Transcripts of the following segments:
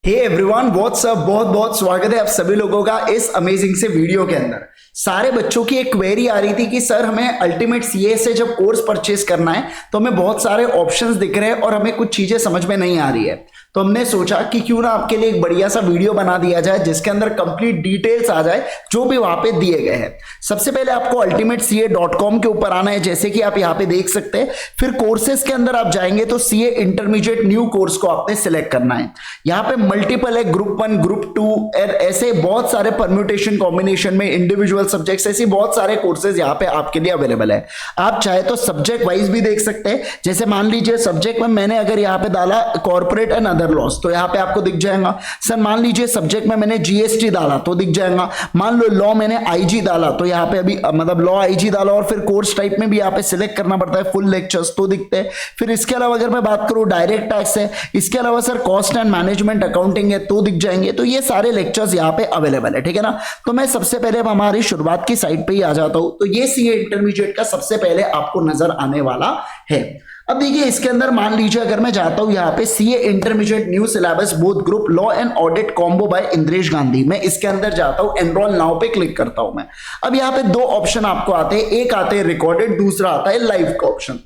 Hey everyone what's up. बहुत बहुत स्वागत है आप सभी लोगों का इस अमेजिंग से वीडियो के अंदर। सारे बच्चों की एक क्वेरी आ रही थी कि सर हमें अल्टीमेट सीए से जब कोर्स परचेस करना है तो हमें बहुत सारे ऑप्शंस दिख रहे हैं और हमें कुछ चीजें समझ में नहीं आ रही है। तो हमने सोचा कि क्यों ना आपके लिए एक बढ़िया सा वीडियो बना दिया जाए जिसके अंदर कंप्लीट डिटेल्स आ जाए जो भी वहां पे दिए गए हैं। सबसे पहले आपको ultimatece.com के ऊपर आना है, जैसे कि आप यहाँ पे देख सकते हैं। फिर कोर्सेज के अंदर आप जाएंगे तो सीए इंटरमीडिएट न्यू कोर्स को आपने सिलेक्ट करना है। यहाँ पे मल्टीपल है, ग्रुप 1 ग्रुप 2 ऐसे बहुत सारे परम्यूटेशन कॉम्बिनेशन में इंडिविजुअल सब्जेक्ट्स, ऐसी बहुत सारे कोर्सेज यहाँ पे आपके लिए अवेलेबल है। आप चाहे तो सब्जेक्ट वाइज भी देख सकते हैं। जैसे मान लीजिए सब्जेक्ट में मैंने अगर यहाँ पे डाला कॉर्पोरेट एंड अदर लॉस तो यहाँ पे आपको दिख जाएगा। सर मान लीजिए सब्जेक्ट में मैंने जीएसटी डाला तो दिख जाएगा। मान लो लॉ मैंने आईजी डाला तो यहाँ पे अभी मतलब लॉ आईजी डाला और फिर कोर्स टाइप में भी यहाँ पे सिलेक्ट करना पड़ता है फुल लेक्चर्स तो दिखते हैं। फिर इसके अलावा अगर मैं बात करूं डायरेक्ट टैक्स है, इसके अलावा sir cost and management accounting है तो दिख जाएंगे। तो ये सारे लेक्चर्स यहाँ पे अवेलेबल है, ठीक है ना। तो मैं सबसे पहले हमारी शुरुआत की साइड पे ही आ जाता हूं। तो ये सीए इंटरमीडिएट का सबसे पहले आपको नजर आने वाला है। अब देखिए इसके अंदर मान लीजिए अगर मैं जाता हूं यहाँ पे CA intermediate new syllabus both group law and audit combo by Indresh Gandhi, मैं इसके अंदर जाता हूं, एनरोल नाउ पे क्लिक करता हूं मैं। अब यहाँ पे दो ऑप्शन आपको आते हैं, एक आते हैं रिकॉर्डेड, दूसरा आता है लाइव का ऑप्शन।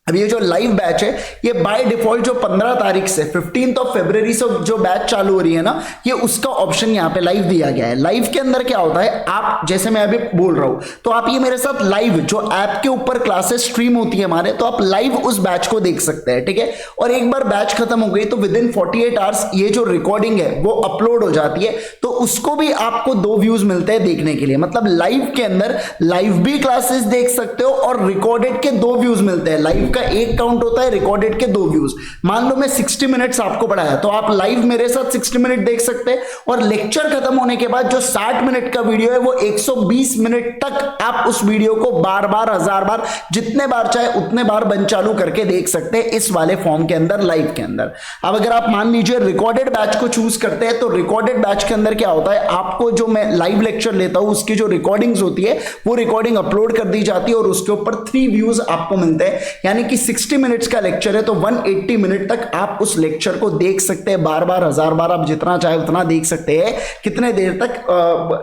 अब ये जो लाइव बैच है ये बाय डिफॉल्ट जो 15 तारीख से 15 फरवरी से जो बैच चालू हो रही है ना, ये उसका ऑप्शन यहाँ पे लाइव दिया गया है। लाइव के अंदर क्या होता है, आप जैसे मैं अभी बोल रहा हूं तो आप ये मेरे साथ लाइव जो ऐप के ऊपर क्लासेस स्ट्रीम होती है हमारे, तो आप लाइव उस बैच को देख सकते हैं, ठीक है। और एक बार बैच खत्म हो गई तो विद इन 48 आवर्स ये जो रिकॉर्डिंग है वो अपलोड हो जाती है, तो उसको भी आपको 2 व्यूज मिलते हैं देखने के लिए। मतलब लाइव के अंदर लाइव भी क्लासेस देख सकते हो और रिकॉर्डेड के 2 व्यूज मिलते हैं। लाइव का एक काउंट होता है, रिकॉर्डेड के 2 व्यूज। मान लो मैं 60 मिनट्स आपको पढ़ाया तो आप लाइव मेरे साथ 60 मिनट देख सकते हैं, और लेक्चर खत्म होने के बाद जो 60 मिनट का वीडियो है वो 120 मिनट तक आप उस वीडियो को बार बार 1000 बार जितने बार चाहे उतने बार बंद चालू करके देख सकते हैं इस वाले फॉर्म के अंदर लाइव के अंदर। अब अगर आप मान लीजिए रिकॉर्डेड बैच को चूज करते हैं तो रिकॉर्डेड बैच के अंदर क्या होता है, आपको जो मैं लाइव लेक्चर लेता हूं उसकी जो रिकॉर्डिंग्स होती है वो रिकॉर्डिंग अपलोड कर दी जाती है और उसके ऊपर 3 व्यूज आपको मिलते हैं। यानी कि 60 मिनट्स का लेक्चर है तो 180 मिनट तक आप उस लेक्चर को देख सकते हैं, बार बार 1000 बार आप जितना चाहे उतना देख सकते हैं। कितने देर तक,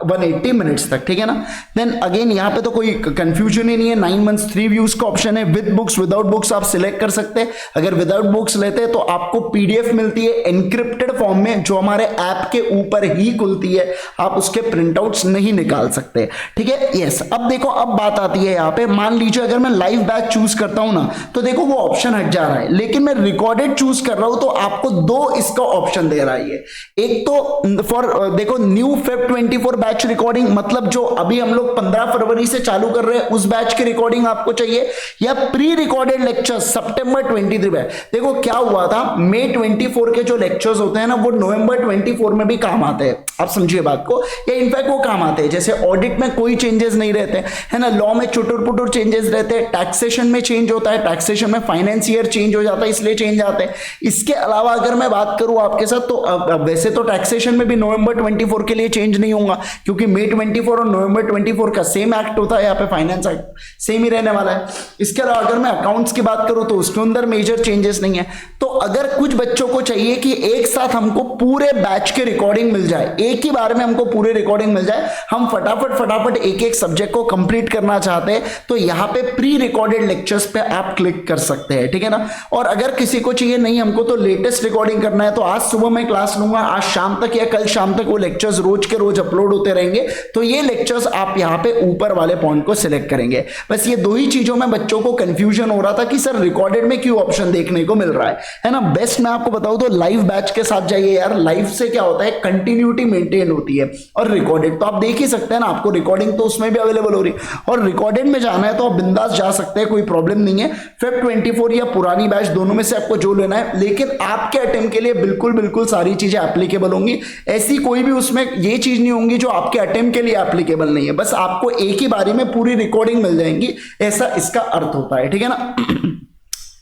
180 मिनट्स तक, ठीक है ना। देन अगेन यहाँ पे तो कोई कंफ्यूजन ही नहीं है। 9 मंथ्स 3 व्यूज का ऑप्शन है। विद बुक्स विदाउट बुक्स आप सिलेक्ट कर सकते हैं। अगर विदाउट बुक्स लेते हैं तो आपको पीडीएफ मिलती है एनक्रिप्टेड फॉर्म में जो हमारे ऐप के ऊपर ही खुलती है, आप उसके प्रिंटआउट्स नहीं निकाल सकते, ठीक है। यस, अब देखो अब बात आती है यहाँ पे, मान लीजिए अगर मैं लाइव बैच चूज करता हूं ना तो देखो वो ऑप्शन हट जा रहा है, लेकिन मैं रिकॉर्डेड चूज कर रहा हूं तो आपको 2 इसका ऑप्शन दे रहा है। एक तो फॉर देखो न्यू फेब 24 बैच रिकॉर्डिंग, मतलब जो अभी हम लोग 15 फरवरी से चालू कर रहे हैं उस बैच की रिकॉर्डिंग आपको चाहिए, या प्री रिकॉर्डेड लेक्चर सितंबर 23 में। देखो क्या हुआ था, मई 24 के जो लेक्चर्स होते हैं ना वो नवंबर 24 में भी काम आते हैं, आप समझिए बात को, या इनफैक्ट वो काम आते हैं। जैसे ऑडिट में कोई चेंजेस नहीं रहते है ना, लॉ में चुटुर पुटुर चेंजेस रहते हैं, टैक्सेशन में चेंज होता है, टैक्सेशन में फाइनेंस ईयर चेंज हो जाता है इसलिए चेंज आते हैं। इसके अलावा अगर मैं बात करूं आपके साथ तो वैसे तो टैक्सेशन में भी नवंबर 24 के लिए चेंज नहीं होगा क्योंकि मई 24 और नवंबर 24 का सेम एक्ट होता है, यहाँ पे फाइनेंस एक्ट सेम ही रहने वाला है। इसके अलावा अगर मैं अकाउंट्स की बात करूं तो उसके अंदर मेजर चेंजेस नहीं है। तो अगर कुछ बच्चों को चाहिए कि एक साथ हमको पूरे बैच के रिकॉर्डिंग मिल जाए, एक ही बार में हमको पूरे रिकॉर्डिंग मिल जाए, हम फटाफट एक एक सब्जेक्ट को कंप्लीट करना चाहते हैं, तो यहाँ पे प्री रिकॉर्डेड लेक्चर्स पे आप क्लिक कर सकते हैं, ठीक है ना। और अगर किसी को चाहिए नहीं हमको तो लेटेस्ट रिकॉर्डिंग करना है तो आज सुबह मैं क्लास लूंगा, आज शाम तक या कल शाम तक वो लेक्चर्स रोज के रोज अपलोड होते रहेंगे, तो ये लेक्चर्स आप यहाँ पे ऊपर वाले पॉइंट को सिलेक्ट करेंगे। बस ये 2 ही चीजों में बच्चों को कंफ्यूजन हो रहा था कि सर रिकॉर्डेड में क्यों ऑप्शन देखने को मिल रहा है ना। बेस्ट मैं आपको बताऊं तो लाइव बैच के साथ जाइए यार, लाइव से क्या होता है कंटिन्यूटी मेंटेन होती है, और रिकॉर्डेड तो आप देख ही सकते हैं ना, आपको रिकॉर्डिंग तो उसमें भी अवेलेबल हो रही है, और रिकॉर्डेड में जाना है तो आप बिंदास जा सकते हैं, कोई प्रॉब्लम नहीं है। फेब 24 या पुरानी बैच दोनों में से आपको जो लेना है, लेकिन आपके अटेम्प्ट के लिए बिल्कुल सारी चीजें एप्लीकेबल होंगी। ऐसी कोई भी उसमें ये चीज नहीं होंगी जो आपके अटेम्प्ट के लिए एप्लीकेबल नहीं है, बस आपको एक ही बारी में पूरी रिकॉर्डिंग मिल जाएंगी, ऐसा इसका अर्थ होता है, ठीक है ना।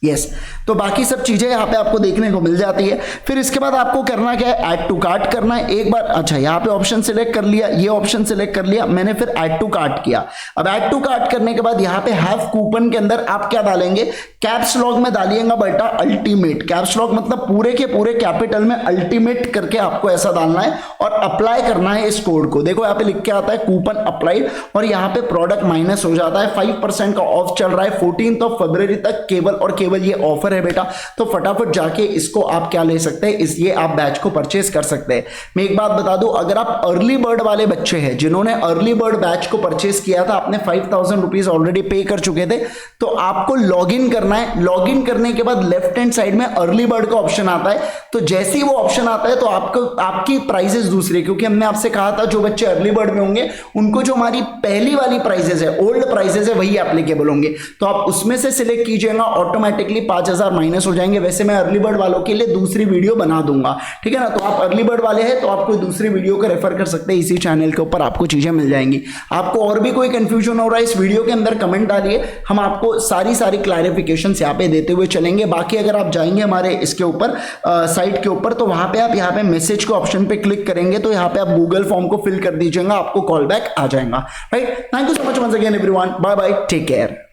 यस तो बाकी सब चीजें यहाँ पे आपको देखने को मिल जाती है। फिर इसके बाद आपको करना क्या है, ऐड टू कार्ट करना है एक बार। अच्छा यहाँ पे ऑप्शन सिलेक्ट कर लिया, ये ऑप्शन सिलेक्ट कर लिया मैंने, फिर ऐड टू कार्ट किया। अब ऐड टू कार्ट करने के बाद यहाँ पे हैव कूपन के अंदर आप क्या डालेंगे, कैप्स लॉक में डालिएगा बेटा अल्टीमेट। कैप्स लॉक मतलब पूरे के पूरे कैपिटल में अल्टीमेट करके आपको ऐसा डालना है और अप्लाई करना है इस कोड को। देखो यहाँ पे लिख के आता है कूपन अप्लाइड और यहाँ पे प्रोडक्ट माइनस हो जाता है। 5% का ऑफ चल रहा है 14 फरवरी तक केवल और केवल ये ऑफर है बेटा। तो फटाफट जाके इसको आप क्या ले सकते हैं, इसलिए आप बैच को परचेस कर सकते हैं। मैं एक बात बता दूं, अगर आप अर्ली बर्ड वाले बच्चे हैं जिन्होंने अर्ली बर्ड बैच को परचेस किया था, आपने 5000 रुपीज ऑलरेडी पे कर चुके थे, तो आपको लॉग इन करना है। लॉग इन करने के बाद लेफ्ट हैंड साइड में अर्ली बर्ड का ऑप्शन आता है। तो जैसे ही वो ऑप्शन आता है तो आपको आपकी प्राइजेस दूसरी, क्योंकि हमने आपसे कहा था जो बच्चे अर्ली बर्ड में होंगे उनको जो हमारी पहली वाली प्राइजेस है, ओल्ड प्राइजेस है, वही एप्लीकेबल होंगे। तो आप उसमें से सिलेक्ट कीजिएगा, ऑटोमेटिकली 5000 माइनस हो जाएंगे। वैसे मैं अर्ली बर्ड वालों के लिए दूसरी वीडियो बना दूंगा, ठीक है ना। तो आप अर्ली बर्ड वाले हैं तो आप कोई दूसरी वीडियो को रेफर कर सकते हैं, इसी चैनल के ऊपर आपको चीजें मिल जाएंगी। आपको और भी कोई कंफ्यूजन हो रहा है इस वीडियो के अंदर कमेंट डालिए, हम आपको सारी क्लैरिफिकेशन यहाँ पे देते हुए चलेंगे। बाकी अगर आप जाएंगे हमारे इसके ऊपर साइट के ऊपर, तो वहां पे आप यहाँ पे मैसेज के ऑप्शन पे क्लिक करेंगे तो यहाँ पे आप गूगल फॉर्म को फिल कर दीजिएगा, आपको कॉल बैक आ जाएगा। Right, thank you so much once again everyone, bye bye, take care.